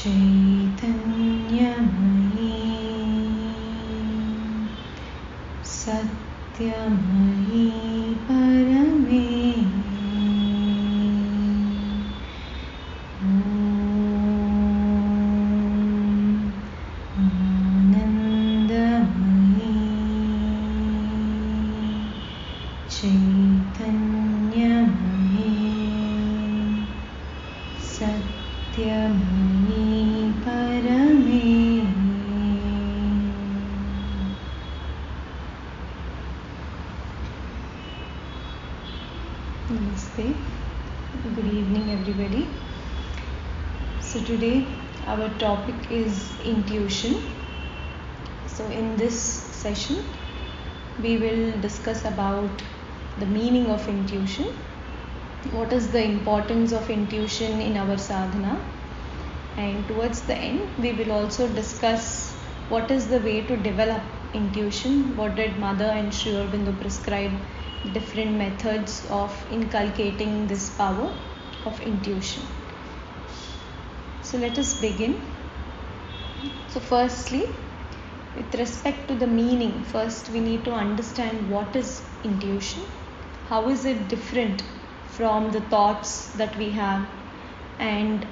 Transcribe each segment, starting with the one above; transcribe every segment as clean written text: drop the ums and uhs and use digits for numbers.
चैतन्यमयी सत्यमयी Parme Anandamayi चैतन्यमयी सत्यमयी Parme. Namaste. Good evening, everybody. So today our topic is intuition. So in this session we will discuss about the meaning of intuition, what is the importance of intuition in our sadhana, and towards the end we will also discuss what is the way to develop intuition, what did Mother and Sri Aurobindo prescribe, different methods of inculcating this power of intuition. So let us begin. So firstly, with respect to the meaning, first we need to understand what is intuition, how is it different from the thoughts that we have, and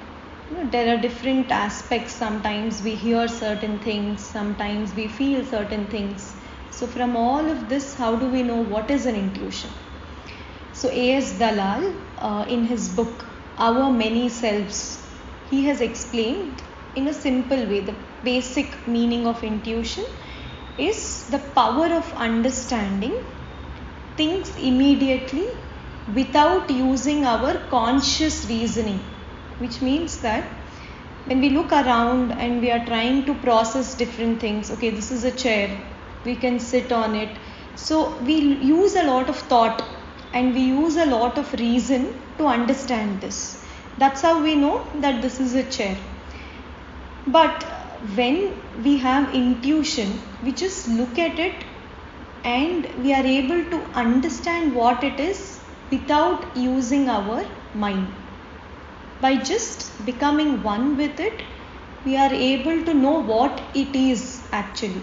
there are different aspects. Sometimes we hear certain things, sometimes we feel certain things. So from all of this, how do we know what is an intuition? So A.S. Dalal, in his book Our Many Selves, he has explained in a simple way the basic meaning of intuition is the power of understanding things immediately without using our conscious reasoning, which means that when we look around and we are trying to process different things, okay, this is a chair, we can sit on it. So we use a lot of thought and we use a lot of reason to understand this. That's how we know that this is a chair. But when we have intuition, we just look at it and we are able to understand what it is without using our mind. By just becoming one with it, we are able to know what it is actually.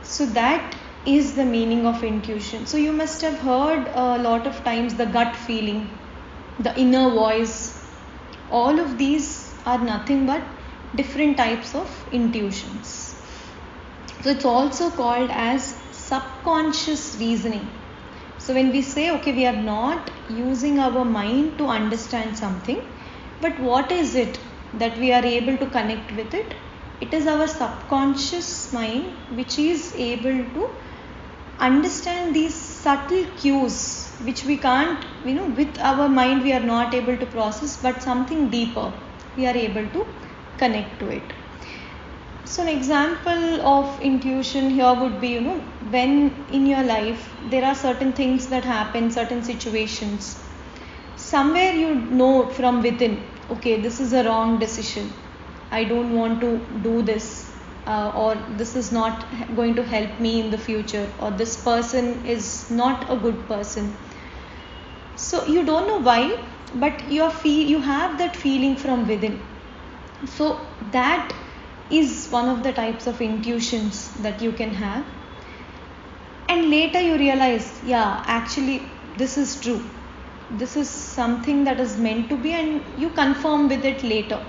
So that is the meaning of intuition. So you must have heard a lot of times the gut feeling, the inner voice. All of these are nothing but different types of intuitions. So it's also called as subconscious reasoning. So when we say, okay, we are not using our mind to understand something, but what is it that we are able to connect with it? It is our subconscious mind which is able to understand these subtle cues which we can't, with our mind we are not able to process, but something deeper we are able to connect to it. So an example of intuition here would be, when in your life there are certain things that happen, certain situations, somewhere you know from within, okay, this is a wrong decision, I don't want to do this, or this is not going to help me in the future, or this person is not a good person. So you don't know why, but you have that feeling from within. So that is one of the types of intuitions that you can have. And later you realize, yeah, actually this is true. This is something that is meant to be, and you confirm with it later.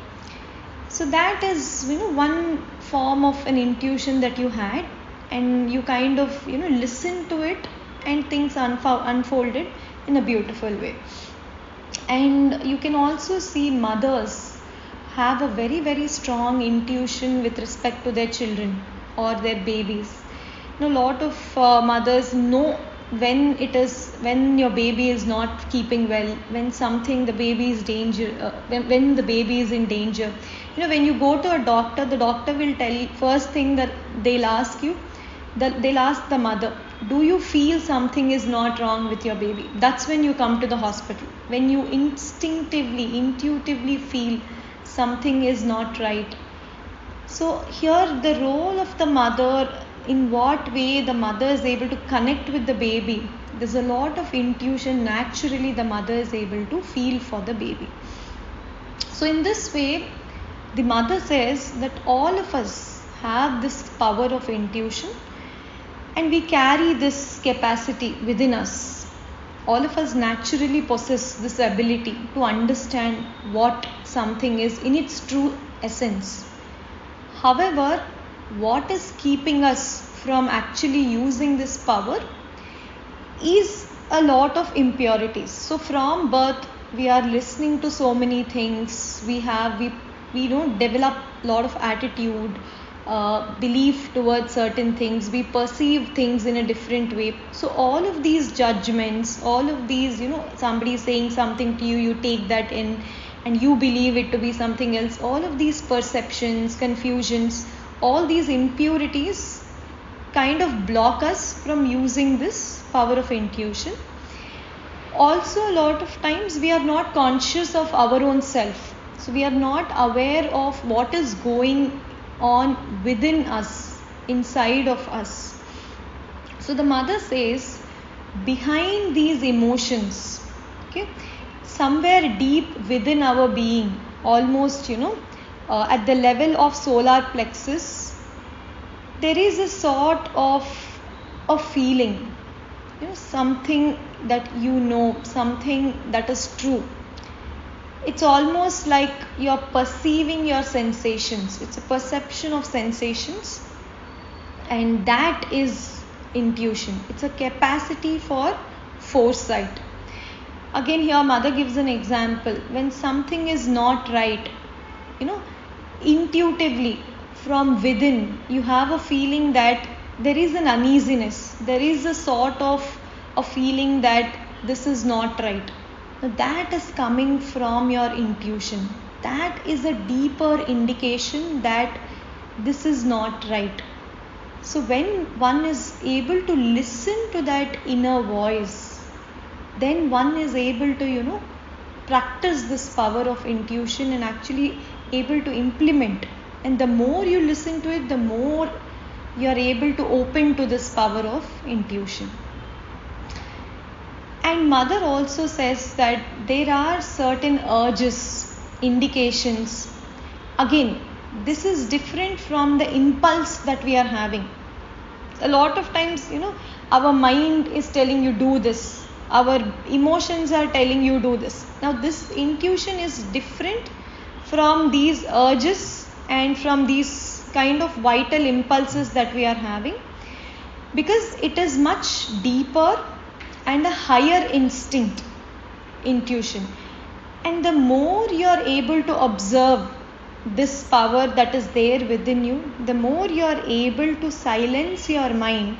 So that is, one form of an intuition that you had, and you kind of, listen to it and things unfolded in a beautiful way. And you can also see mothers have a very, very strong intuition with respect to their children or their babies. A lot of mothers know when your baby is not keeping well, when the baby is when the baby is in danger. When you go to a doctor, the doctor will tell you, first thing that they'll ask you, they'll ask the mother, do you feel something is not wrong with your baby? That's when you come to the hospital. When you intuitively feel something is not right. So here the role of the mother, in what way the mother is able to connect with the baby. There's a lot of intuition. Naturally, the mother is able to feel for the baby. So in this way, The mother says that all of us have this power of intuition and we carry this capacity within us. All of us naturally possess this ability to understand what something is in its true essence. However, what is keeping us from actually using this power is a lot of impurities. So from birth, we are listening to so many things. We develop a lot of attitude, belief towards certain things. We perceive things in a different way. So all of these judgments, all of these, somebody is saying something to you, you take that in and you believe it to be something else. All of these perceptions, confusions, all these impurities kind of block us from using this power of intuition. Also, a lot of times we are not conscious of our own self. So we are not aware of what is going on within us, inside of us. So the mother says, behind these emotions, somewhere deep within our being, almost, at the level of solar plexus, there is a sort of a feeling, something that something that is true. It's almost like you're perceiving your sensations. It's a perception of sensations, and that is intuition. It's a capacity for foresight. Again, here mother gives an example. When something is not right, intuitively from within, you have a feeling that there is an uneasiness. There is a sort of a feeling that this is not right. Now that is coming from your intuition. That is a deeper indication that this is not right. So when one is able to listen to that inner voice, then one is able to, practice this power of intuition and actually able to implement. And the more you listen to it, the more you are able to open to this power of intuition. And mother also says that there are certain urges, indications. Again, this is different from the impulse that we are having. A lot of times, our mind is telling you do this. Our emotions are telling you do this. Now, this intuition is different from these urges and from these kind of vital impulses that we are having, because it is much deeper and a higher instinct, intuition. And the more you are able to observe this power that is there within you, the more you are able to silence your mind.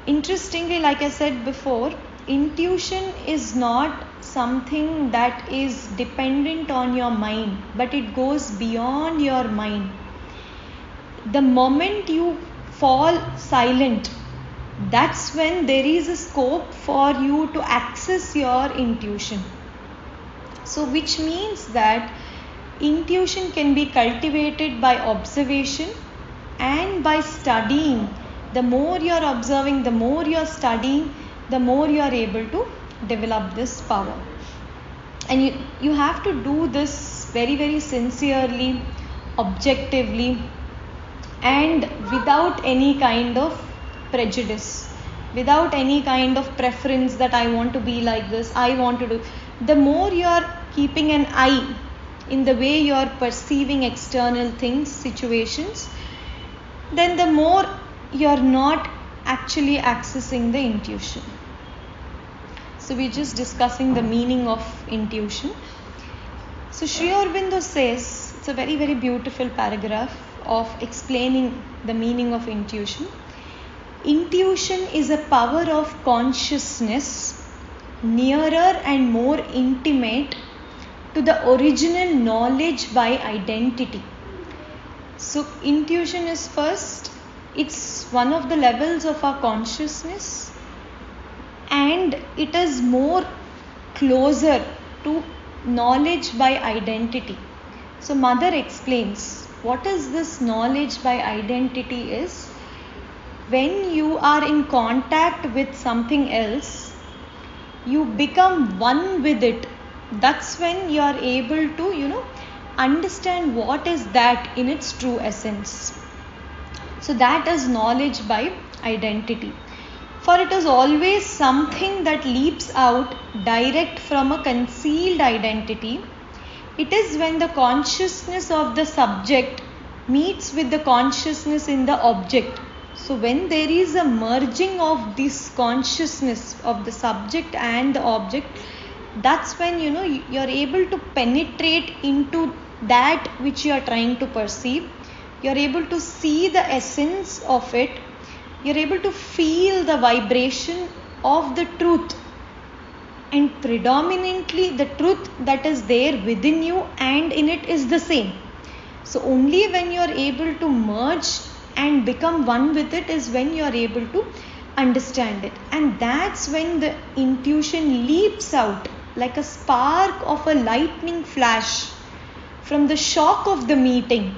Interestingly, like I said before, intuition is not something that is dependent on your mind, but it goes beyond your mind. The moment you fall silent, that's when there is a scope for you to access your intuition. So which means that intuition can be cultivated by observation and by studying. The more you are observing, the more you are studying, the more you are able to develop this power. And you have to do this very, very sincerely, objectively, and without any kind of prejudice, without any kind of preference that I want to be like this, I want to do. The more you are keeping an eye in the way you are perceiving external things, situations, then the more you are not actually accessing the intuition. So we're just discussing the meaning of intuition. So Sri Aurobindo says, it's a very, very beautiful paragraph of explaining the meaning of intuition. Intuition is a power of consciousness nearer and more intimate to the original knowledge by identity. So intuition is first, it's one of the levels of our consciousness, and it is more closer to knowledge by identity. So mother explains what is this knowledge by identity is. When you are in contact with something else, you become one with it. That's when you are able to, understand what is that in its true essence. So that is knowledge by identity. For it is always something that leaps out direct from a concealed identity. It is when the consciousness of the subject meets with the consciousness in the object. So when there is a merging of this consciousness of the subject and the object, that's when you're able to penetrate into that which you are trying to perceive. You're able to see the essence of it. You're able to feel the vibration of the truth, and predominantly the truth that is there within you and in it is the same. So only when you are able to merge and become one with it is when you are able to understand it. And that's when the intuition leaps out like a spark of a lightning flash from the shock of the meeting.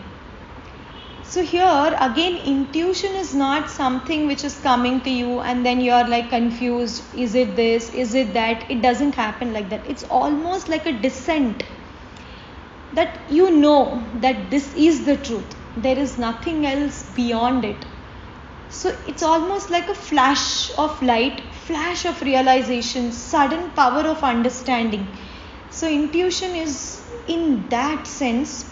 So here again, intuition is not something which is coming to you and then you are like confused. Is it this? Is it that? It doesn't happen like that. It's almost like a descent, that you know that this is the truth. There is nothing else beyond it. So it's almost like a flash of light, flash of realization, sudden power of understanding. So intuition is, in that sense,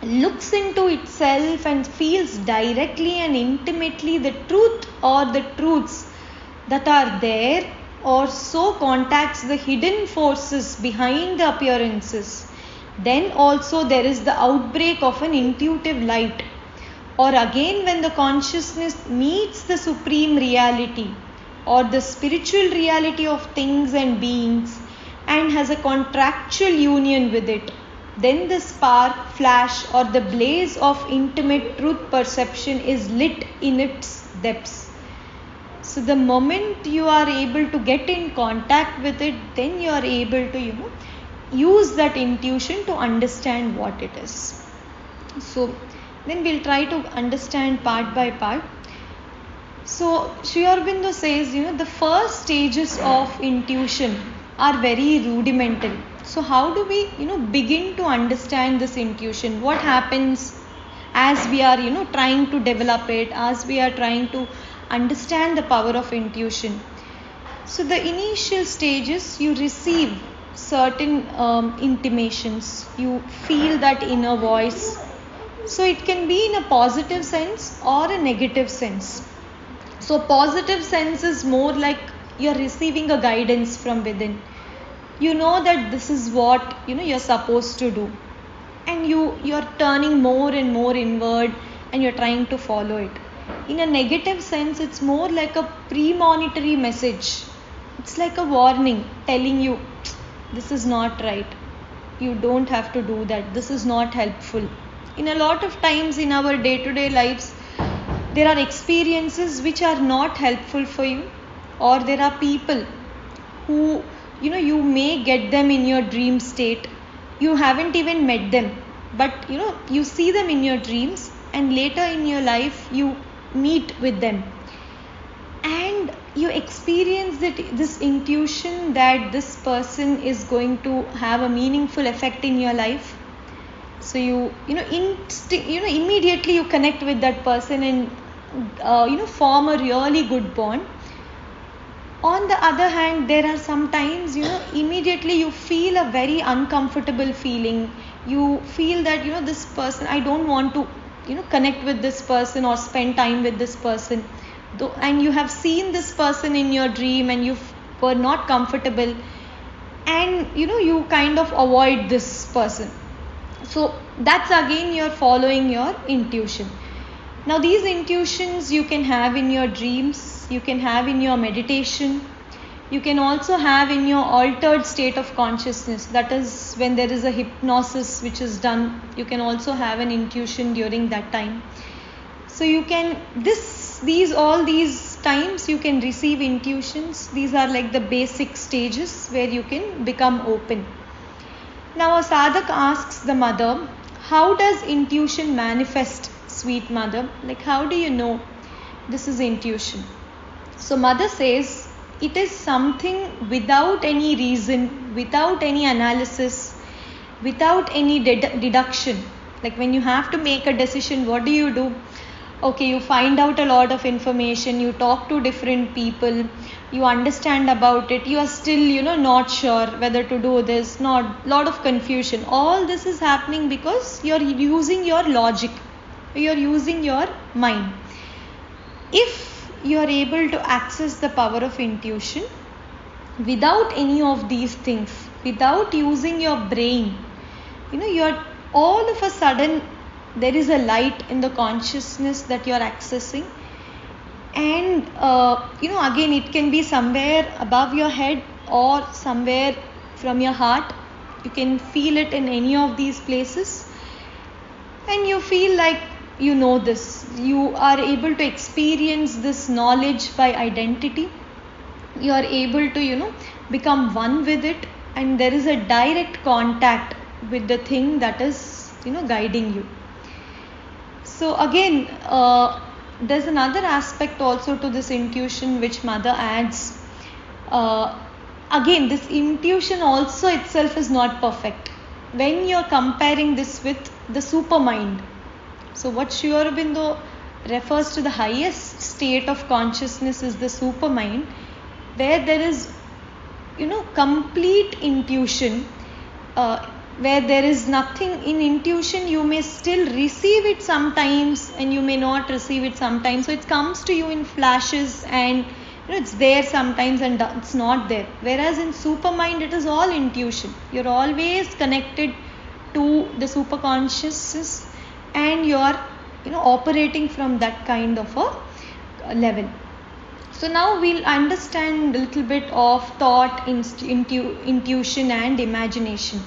looks into itself and feels directly and intimately the truth or the truths that are there, or so contacts the hidden forces behind the appearances. Then also there is the outbreak of an intuitive light, or again when the consciousness meets the supreme reality or the spiritual reality of things and beings and has a contractual union with it, then the spark, flash or the blaze of intimate truth perception is lit in its depths. So the moment you are able to get in contact with it, then you are able to use that intuition to understand what it is. So then we'll try to understand part by part. So Sri Aurobindo says, the first stages of intuition are very rudimental. So how do we, begin to understand this intuition? What happens as we are, trying to develop it, as we are trying to understand the power of intuition? So the initial stages, you receive certain intimations. You feel that inner voice. So it can be in a positive sense or a negative sense. So positive sense is more like you're receiving a guidance from within. You know that this is what you're supposed to do, and you're turning more and more inward and you're trying to follow it. In a negative sense, it's more like a premonitory message. It's like a warning telling you this is not right, you don't have to do that, this is not helpful. In a lot of times in our day-to-day lives, there are experiences which are not helpful for you, or there are people who you may get them in your dream state. You haven't even met them, but you see them in your dreams, and later in your life you meet with them and you experience this intuition that this person is going to have a meaningful effect in your life. So immediately you connect with that person and form a really good bond. On the other hand, there are some times, immediately you feel a very uncomfortable feeling. You feel that, this person, I don't want to, connect with this person or spend time with this person. And you have seen this person in your dream and you were not comfortable. And, you kind of avoid this person. So that's again, you're following your intuition. Now these intuitions you can have in your dreams, you can have in your meditation, you can also have in your altered state of consciousness. That is when there is a hypnosis which is done, you can also have an intuition during that time. So you can, all these times you can receive intuitions. These are like the basic stages where you can become open. Now a sadhak asks the mother, how does intuition manifest, sweet mother? Like, how do you know this is intuition? So mother says, it is something without any reason, without any analysis, without any deduction. Like when you have to make a decision, what do? Okay, you find out a lot of information, you talk to different people, you understand about it, you are still not sure whether to do this, not lot of confusion. All this is happening because you're using your logic, you're using your mind. If you are able to access the power of intuition without any of these things, without using your brain, you're all of a sudden there is a light in the consciousness that you're accessing, and again it can be somewhere above your head or somewhere from your heart. You can feel it in any of these places, and you feel like this. You are able to experience this knowledge by identity. You are able to become one with it, and there is a direct contact with the thing that is guiding you. So again, there's another aspect also to this intuition which Mother adds. Again, this intuition also itself is not perfect. When you're comparing this with the supermind, so what Sri Aurobindo refers to the highest state of consciousness is the supermind, where there is complete intuition, where there is nothing in intuition. You may still receive it sometimes and you may not receive it sometimes. So it comes to you in flashes, and it's there sometimes and it's not there. Whereas in supermind, it is all intuition. You're always connected to the superconsciousness, and you're operating from that kind of a level. So now we'll understand a little bit of thought, intuition and imagination.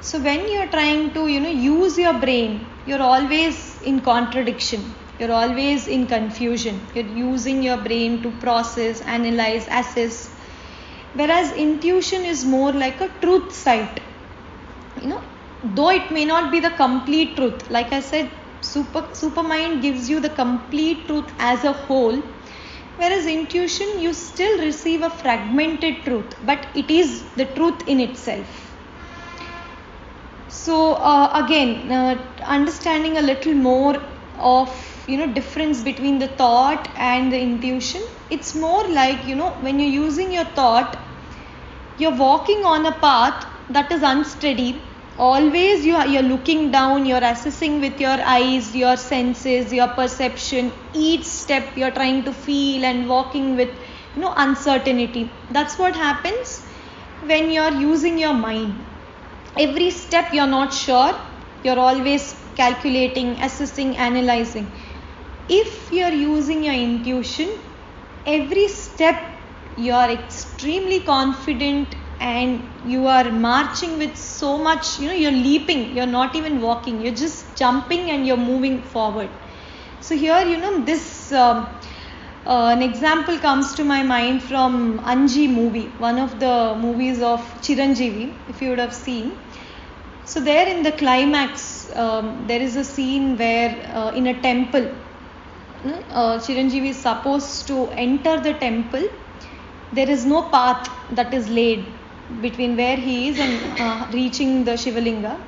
So when you're trying to use your brain, you're always in contradiction, you're always in confusion. You're using your brain to process, analyze, assess. Whereas intuition is more like a truth sight. Though it may not be the complete truth. Like I said, supermind gives you the complete truth as a whole. Whereas intuition, you still receive a fragmented truth, but it is the truth in itself. So again, understanding a little more of difference between the thought and the intuition. It's more like when you're using your thought, you're walking on a path that is unsteady. Always you're looking down, you're assessing with your eyes, your senses, your perception. Each step you're trying to feel and walking with uncertainty. That's what happens when you're using your mind. Every step you're not sure, you're always calculating, assessing, analyzing. If you're using your intuition, every step you're extremely confident and you are marching with so much, you're leaping, you're not even walking, you're just jumping and you're moving forward. So here, this an example comes to my mind from Anji movie, one of the movies of Chiranjeevi, if you would have seen. So there in the climax, there is a scene where in a temple, Chiranjeevi is supposed to enter the temple. There is no path that is laid between where he is and reaching the Shivalinga.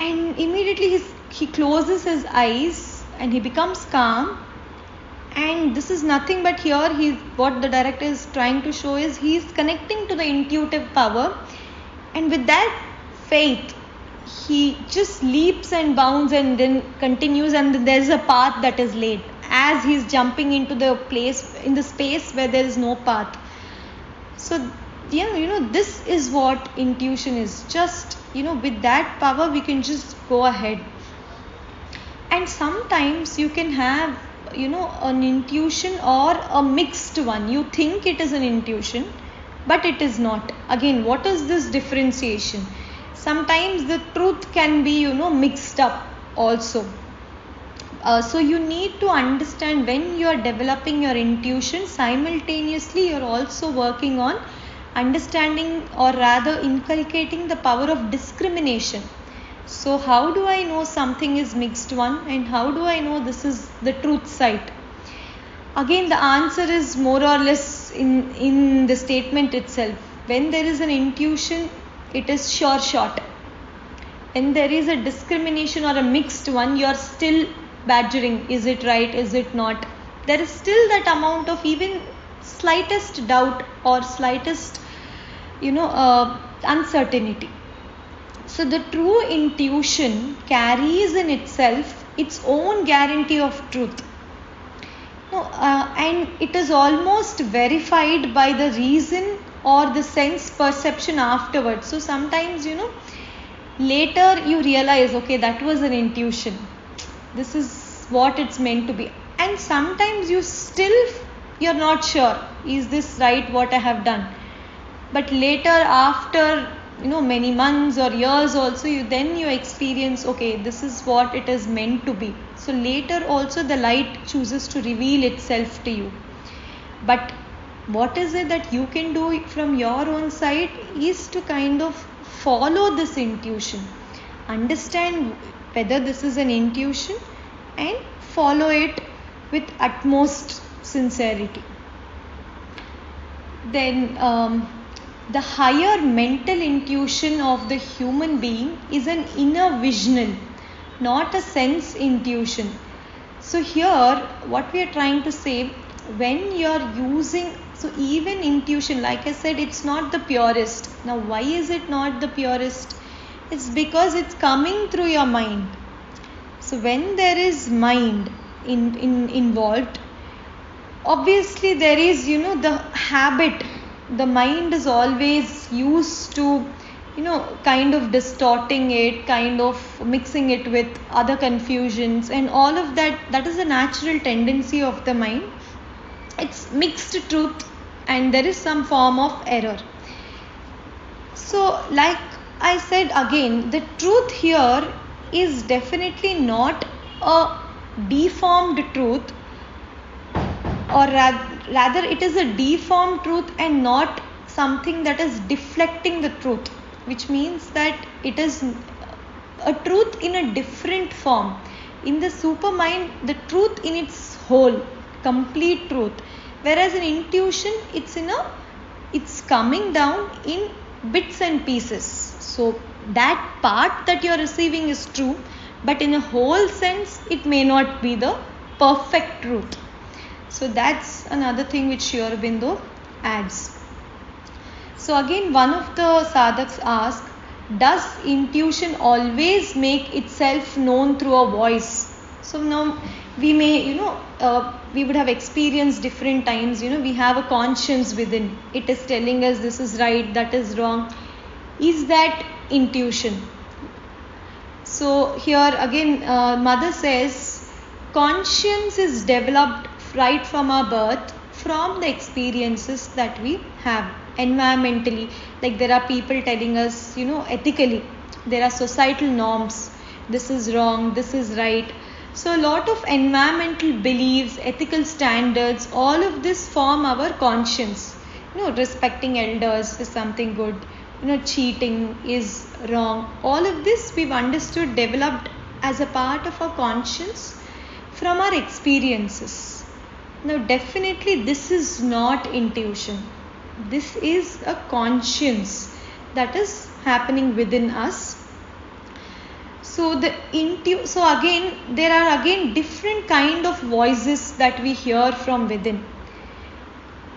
And immediately he closes his eyes and he becomes calm. And this is nothing but here what the director is trying to show is he is connecting to the intuitive power. And with that faith, he just leaps and bounds and then continues, and there's a path that is laid as he's jumping into the place in the space where there is no path. So this is what intuition is. Just with that power we can just go ahead. And sometimes you can have an intuition or a mixed one. You think it is an intuition, but it is not. Again, what is this differentiation? Sometimes the truth can be mixed up also. So you need to understand when you are developing your intuition, simultaneously you're also working on understanding, or rather inculcating, the power of discrimination. So how do I know something is mixed one, and how do I know this is the truth side? Again, the answer is more or less in the statement itself. When there is an intuition, it is sure shot. and there is a discrimination or a mixed one, you are still badgering, is it right, is it not? There is still that amount of even slightest doubt or slightest uncertainty. So the true intuition carries in itself its own guarantee of truth. And it is almost verified by the reason or the sense perception afterwards. So sometimes, later you realize, okay, that was an intuition. This is what it's meant to be. And sometimes you're not sure, is this right what I have done? But later, after many months or years also, you experience, okay, this is what it is meant to be. So later also the light chooses to reveal itself to you. But what is it that you can do from your own side is to kind of follow this intuition, understand whether this is an intuition, and follow it with utmost sincerity. Then the higher mental intuition of the human being is an inner visional, not a sense intuition. So here what we are trying to say, when you are using, so even intuition, like I said, it's not the purest. Now why is it not the purest? It's because it's coming through your mind. So when there is mind involved, obviously there is the habit. The mind is always used to kind of distorting it, kind of mixing it with other confusions and all of that. That is a natural tendency of the mind. It's mixed truth and there is some form of error. So like I said again, the truth here is definitely not a deformed truth, or rather it is a deformed truth and not something that is deflecting the truth, which means that it is a truth in a different form. In the supermind, the truth in its whole, complete truth, whereas in intuition, it's coming down in bits and pieces. So that part that you are receiving is true, but in a whole sense, it may not be the perfect truth. So that's another thing which Sri Aurobindo adds. So again, one of the sadhaks asked, does intuition always make itself known through a voice? So now we may, we would have experienced different times, we have a conscience within. It is telling us this is right, that is wrong. Is that intuition? So here again, Mother says, conscience is developed right from our birth, from the experiences that we have environmentally. Like there are people telling us, ethically, there are societal norms, this is wrong, this is right. So a lot of environmental beliefs, ethical standards, all of this form our conscience. Respecting elders is something good, cheating is wrong. All of this we've understood, developed as a part of our conscience from our experiences. Now definitely this is not intuition. This is a conscience that is happening within us. So again, there are again different kind of voices that we hear from within.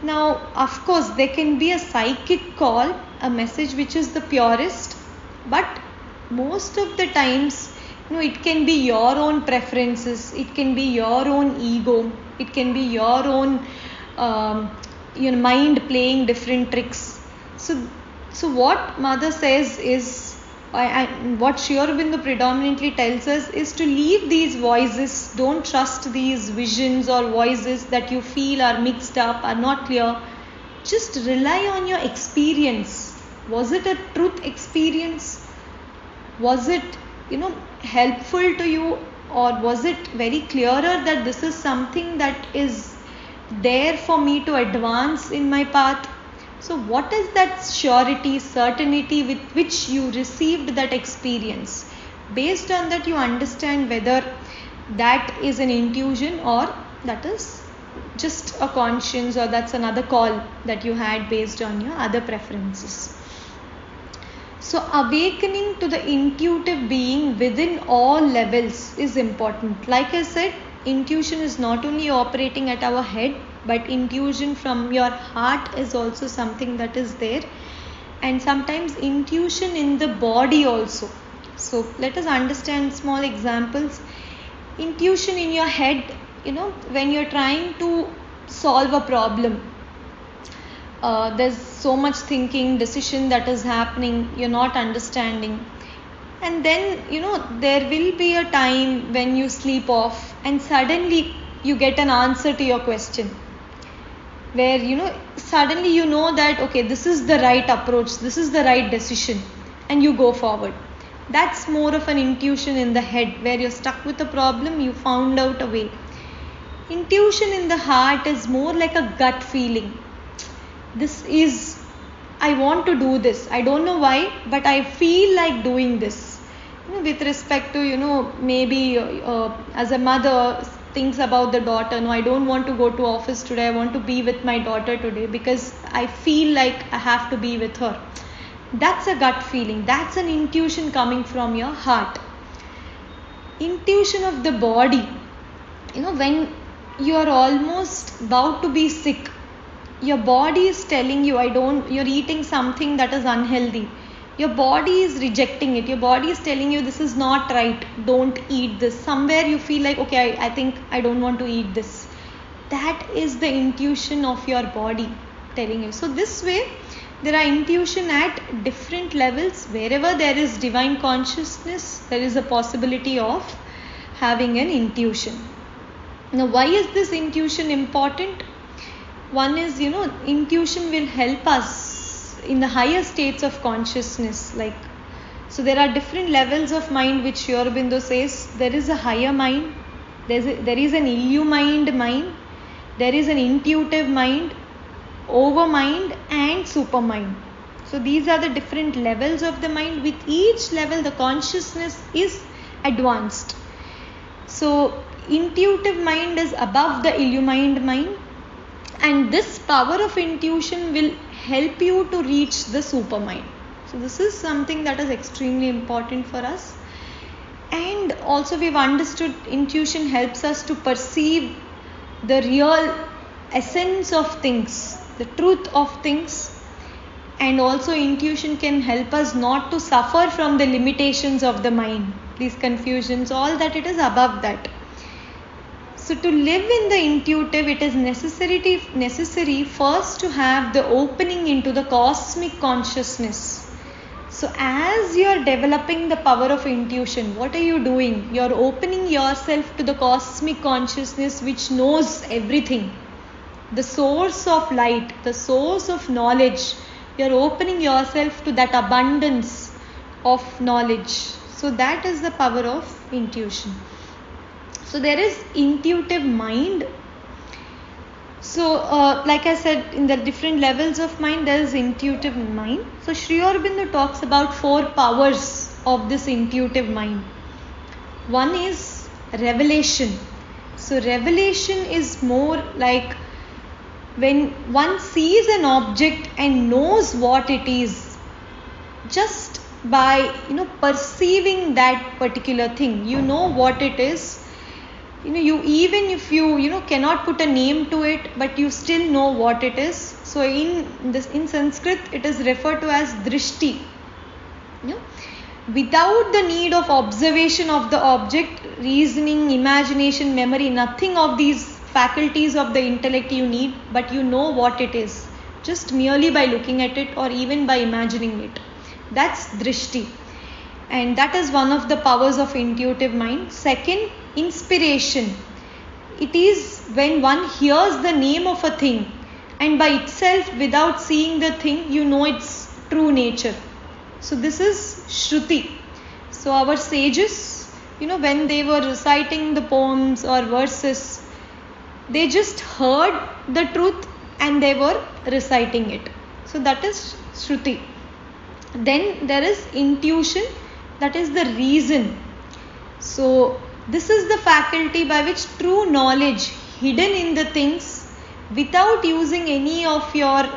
Now, of course, there can be a psychic call, a message which is the purest, but most of the times, it can be your own preferences, it can be your own ego, it can be your own mind playing different tricks. So what Mother says is, and what Sri Aurobindo predominantly tells us is to leave these voices. Don't trust these visions or voices that you feel are mixed up, are not clear. Just rely on your experience. Was it a truth experience? Was it, helpful to you? Or was it very clearer that this is something that is there for me to advance in my path? So what is that surety, certainty with which you received that experience? Based on that, you understand whether that is an intuition or that is just a conscience, or that's another call that you had based on your other preferences. So awakening to the intuitive being within all levels is important. Like I said, intuition is not only operating at our head, but intuition from your heart is also something that is there. And sometimes intuition in the body also. So let us understand small examples. Intuition in your head, when you're trying to solve a problem, there's so much thinking, decision that is happening, you're not understanding. And then, there will be a time when you sleep off and suddenly you get an answer to your question. Where, suddenly you know that, okay, this is the right approach, this is the right decision, and you go forward. That's more of an intuition in the head, where you're stuck with a problem, you found out a way. Intuition in the heart is more like a gut feeling. I want to do this. I don't know why, but I feel like doing this. With respect to, maybe as a mother thinks about the daughter, no, I don't want to go to office today. I want to be with my daughter today because I feel like I have to be with her. That's a gut feeling. That's an intuition coming from your heart. Intuition of the body, when you are almost about to be sick, your body is telling you, you're eating something that is unhealthy. Your body is rejecting it. Your body is telling you this is not right. Don't eat this. Somewhere you feel like, okay, I think I don't want to eat this. That is the intuition of your body telling you. So this way, there are intuition at different levels. Wherever there is divine consciousness, there is a possibility of having an intuition. Now, why is this intuition important? One is, intuition will help us in the higher states of consciousness. So there are different levels of mind, which Sri Aurobindo says. There is a higher mind, there is an illumined mind, there is an intuitive mind, overmind, and supermind. So these are the different levels of the mind. With each level, the consciousness is advanced. So intuitive mind is above the illumined mind. And this power of intuition will help you to reach the supermind. So this is something that is extremely important for us. And also we've understood intuition helps us to perceive the real essence of things, the truth of things. And also intuition can help us not to suffer from the limitations of the mind, these confusions, all that. It is above that. So to live in the intuitive, it is necessary first to have the opening into the cosmic consciousness. So as you are developing the power of intuition, what are you doing? You are opening yourself to the cosmic consciousness which knows everything. The source of light, the source of knowledge. You are opening yourself to that abundance of knowledge. So that is the power of intuition. So there is intuitive mind. So like I said, in the different levels of mind, there is intuitive mind. So Sri Aurobindo talks about 4 powers of this intuitive mind. One is revelation. So revelation is more like when one sees an object and knows what it is, just by perceiving that particular thing, you know what it is. You even if you cannot put a name to it, but you still know what it is. So in Sanskrit it is referred to as drishti. Without the need of observation of the object, reasoning, imagination, memory, nothing of these faculties of the intellect you need, but you know what it is just merely by looking at it or even by imagining it. That's drishti. And that is one of the powers of intuitive mind. Second, inspiration. It is when one hears the name of a thing and by itself, without seeing the thing, you know its true nature. So this is Shruti. So our sages, when they were reciting the poems or verses, they just heard the truth and they were reciting it. So that is Shruti. Then there is intuition. That is the reason. So this is the faculty by which true knowledge hidden in the things, without using any of your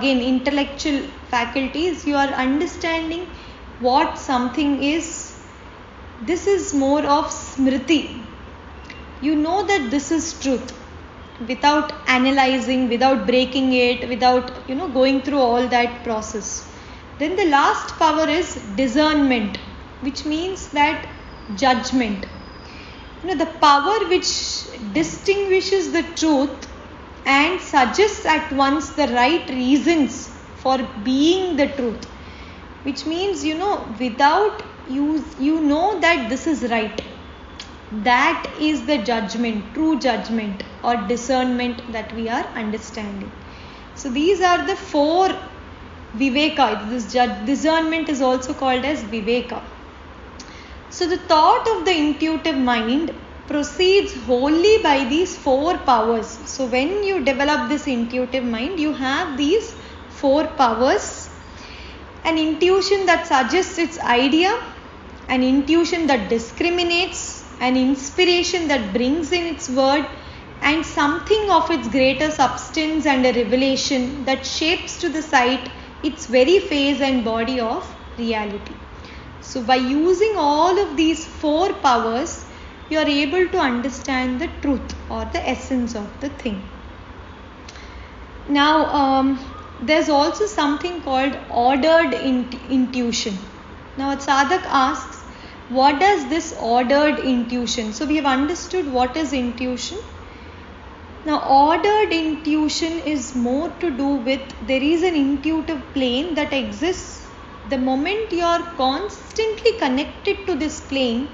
intellectual faculties, you are understanding what something is, this is more of smriti. You know that this is truth without analyzing, without breaking it, without going through all that process. Then the last power is discernment, which means that judgment. The power which distinguishes the truth and suggests at once the right reasons for being the truth, which means without you know that this is right. That is the judgment, true judgment or discernment that we are understanding. So these are the four viveka. This discernment is also called as viveka. So the thought of the intuitive mind proceeds wholly by these four powers. So when you develop this intuitive mind, you have these four powers. An intuition that suggests its idea, an intuition that discriminates, an inspiration that brings in its word, and something of its greater substance and a revelation that shapes to the sight its very phase and body of reality. So by using all of these four powers, you are able to understand the truth or the essence of the thing. Now, there's also something called ordered intuition. Now, a sadhak asks, what does this ordered intuition? So we have understood what is intuition. Now, ordered intuition is more to do with, there is an intuitive plane that exists. The moment you are constantly connected to this plane,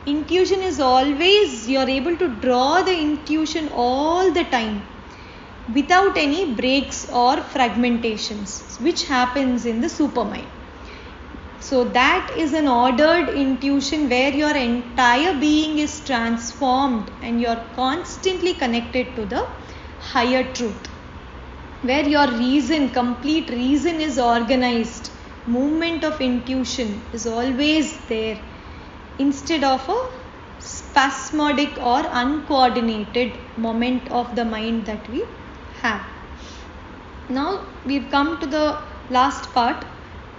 intuition is always, you are able to draw the intuition all the time without any breaks or fragmentations, which happens in the supermind. So that is an ordered intuition where your entire being is transformed and you are constantly connected to the higher truth, where your reason, complete reason is organized. Movement of intuition is always there instead of a spasmodic or uncoordinated moment of the mind that we have. Now we've come to the last part,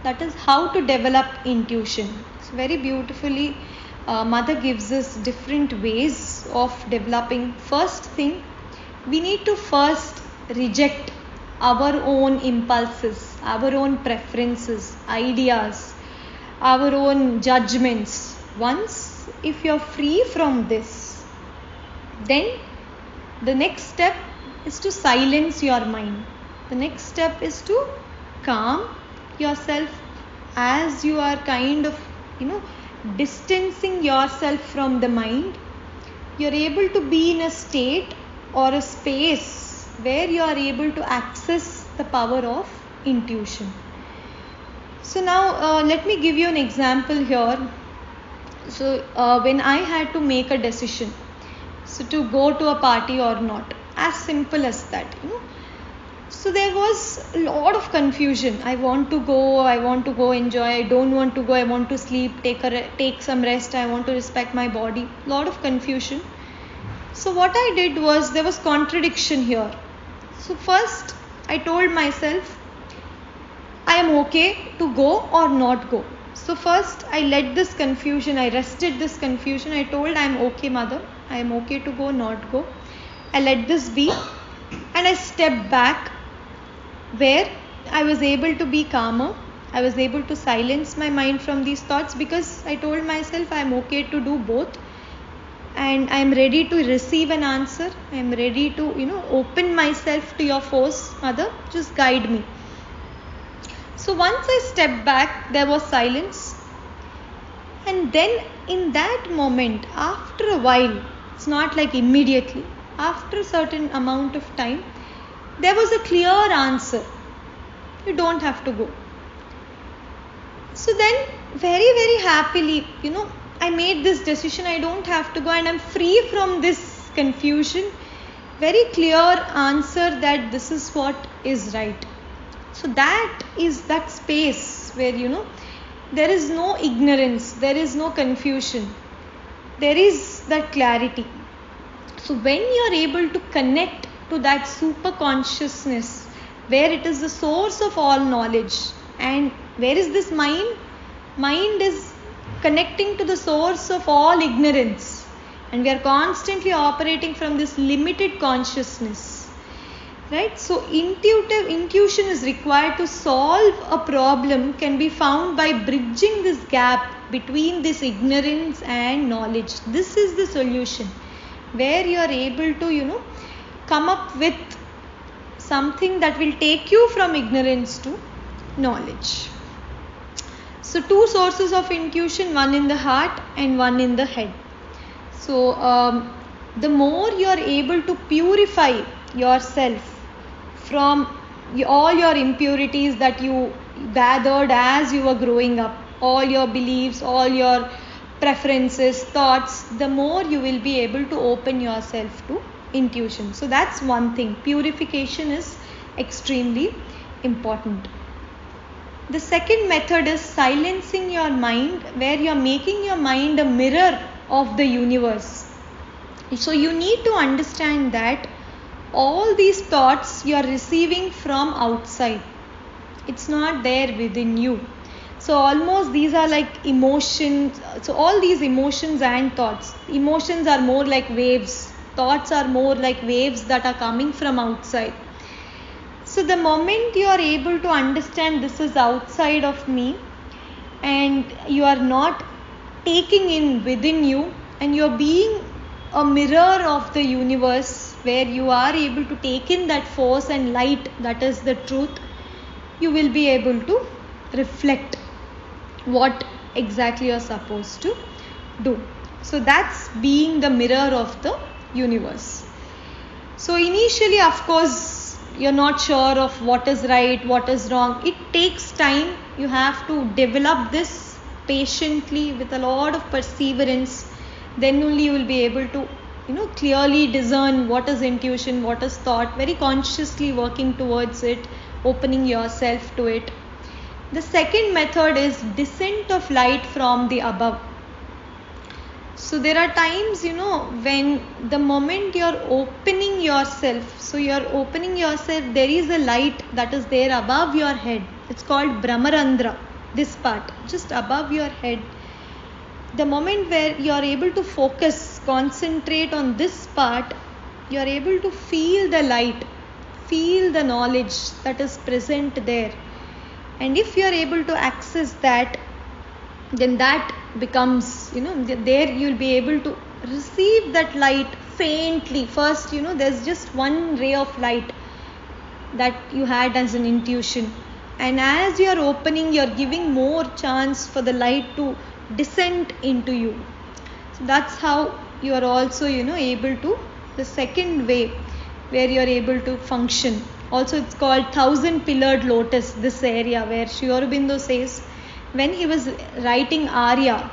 that is how to develop intuition. So very beautifully Mother gives us different ways of developing. First thing, we need to first reject our own impulses, our own preferences, ideas, our own judgments. Once if you're free from this, then the next step is to silence your mind. The next step is to calm yourself as you are kind of distancing yourself from the mind. You're able to be in a state or a space where you are able to access the power of intuition. So now let me give you an example here. So when I had to make a decision, so to go to a party or not, as simple as that, So there was a lot of confusion. I want to go enjoy, I don't want to go, I want to sleep, take some rest, I want to respect my body. Lot of confusion. So what I did was, there was contradiction here. So first I told myself, I am okay to go or not go. So first I let this confusion, I rested this confusion. I told, I am okay, Mother, I am okay to go, not go. I let this be and I stepped back, where I was able to be calmer. I was able to silence my mind from these thoughts, because I told myself I am okay to do both and I am ready to receive an answer. I am ready to open myself to your force, Mother, just guide me. So once I stepped back, there was silence, and then in that moment, after a while, it's not like immediately, after a certain amount of time, there was a clear answer. You don't have to go. So then very, very happily, I made this decision. I don't have to go and I'm free from this confusion. Very clear answer that this is what is right. So that is that space where, there is no ignorance, there is no confusion. There is that clarity. So when you are able to connect to that super consciousness, where it is the source of all knowledge, and where is this mind? Mind is connecting to the source of all ignorance, and we are constantly operating from this limited consciousness, right? So intuition is required to solve a problem, can be found by bridging this gap between this ignorance and knowledge. This is the solution, where you are able to come up with something that will take you from ignorance to knowledge. So two sources of intuition, one in the heart and one in the head. So the more you are able to purify yourself from all your impurities that you gathered as you were growing up, all your beliefs, all your preferences, thoughts, the more you will be able to open yourself to intuition. So that's one thing. Purification is extremely important. The second method is silencing your mind, where you are making your mind a mirror of the universe. So you need to understand that all these thoughts you are receiving from outside. It's not there within you. So almost these are like emotions. So all these emotions and thoughts. Emotions are more like waves. Thoughts are more like waves that are coming from outside. So the moment you are able to understand this is outside of me, and you are not taking in within you, and you are being a mirror of the universe, where you are able to take in that force and light that is the truth, you will be able to reflect what exactly you are supposed to do. So that's being the mirror of the universe. So initially, of course, you're not sure of what is right, what is wrong. It takes time. You have to develop this patiently with a lot of perseverance. Then only you will be able to clearly discern what is intuition, what is thought, very consciously working towards it, opening yourself to it. The second method is descent of light from the above. So there are times, when the moment you are opening yourself, there is a light that is there above your head. It's called Brahmarandra, this part, just above your head. The moment where you are able to focus, concentrate on this part, you are able to feel the light, feel the knowledge that is present there. And if you are able to access that, then that becomes, there you'll be able to receive that light faintly. First, there's just one ray of light that you had as an intuition. And as you are opening, you're giving more chance for the light to descend into you. So that's how you are also, able to, the second way where you're able to function. Also, it's called 1,000-pillared lotus, this area where Sri Aurobindo says, when he was writing Arya,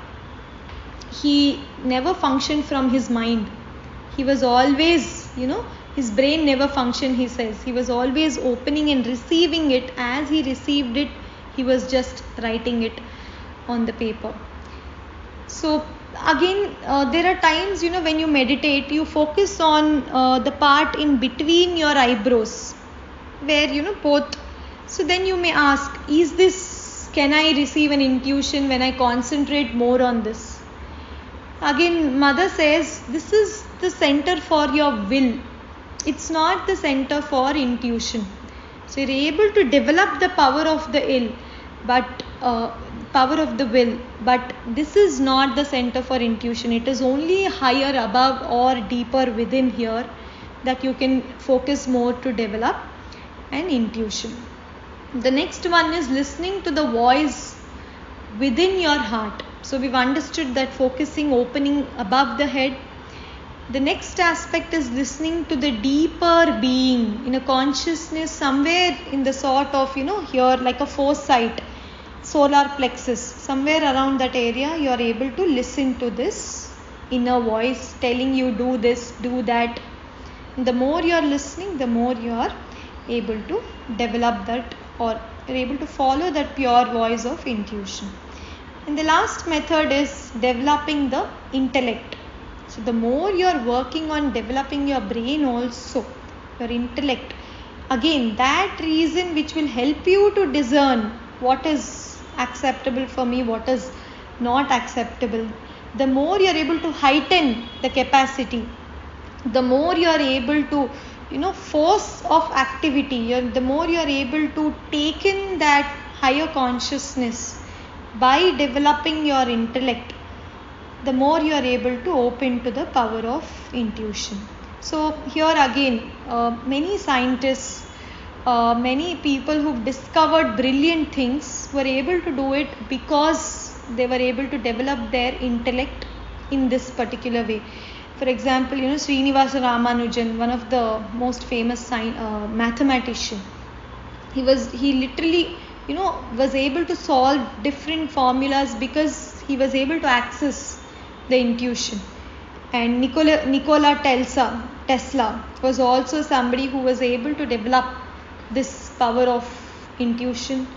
he never functioned from his mind. He was always, his brain never functioned, he says. He was always opening and receiving it. As he received it, he was just writing it on the paper. So again, there are times, when you meditate, you focus on the part in between your eyebrows, where, both. So then you may ask, can I receive an intuition when I concentrate more on this? Again, Mother says, this is the center for your will. It's not the center for intuition. So you're able to develop the power of the will, but this is not the center for intuition. It is only higher above or deeper within here that you can focus more to develop an intuition. The next one is listening to the voice within your heart. So we've understood that focusing, opening above the head. The next aspect is listening to the deeper being in a consciousness somewhere in the sort of, here like a foresight, solar plexus, somewhere around that area, you are able to listen to this inner voice telling you do this, do that. And the more you are listening, the more you are able to develop that, or you're able to follow that pure voice of intuition. And the last method is developing the intellect. So the more you're working on developing your brain also, your intellect, again that reason which will help you to discern what is acceptable for me, what is not acceptable. The more you're able to heighten the capacity, the more you're able to, force of activity, the more you're able to take in that higher consciousness by developing your intellect, the more you are able to open to the power of intuition. So here again, many scientists, many people who've discovered brilliant things were able to do it because they were able to develop their intellect in this particular way. For example, Srinivasa Ramanujan, one of the most famous mathematician, he literally, was able to solve different formulas because he was able to access the intuition. And Nikola Tesla was also somebody who was able to develop this power of intuition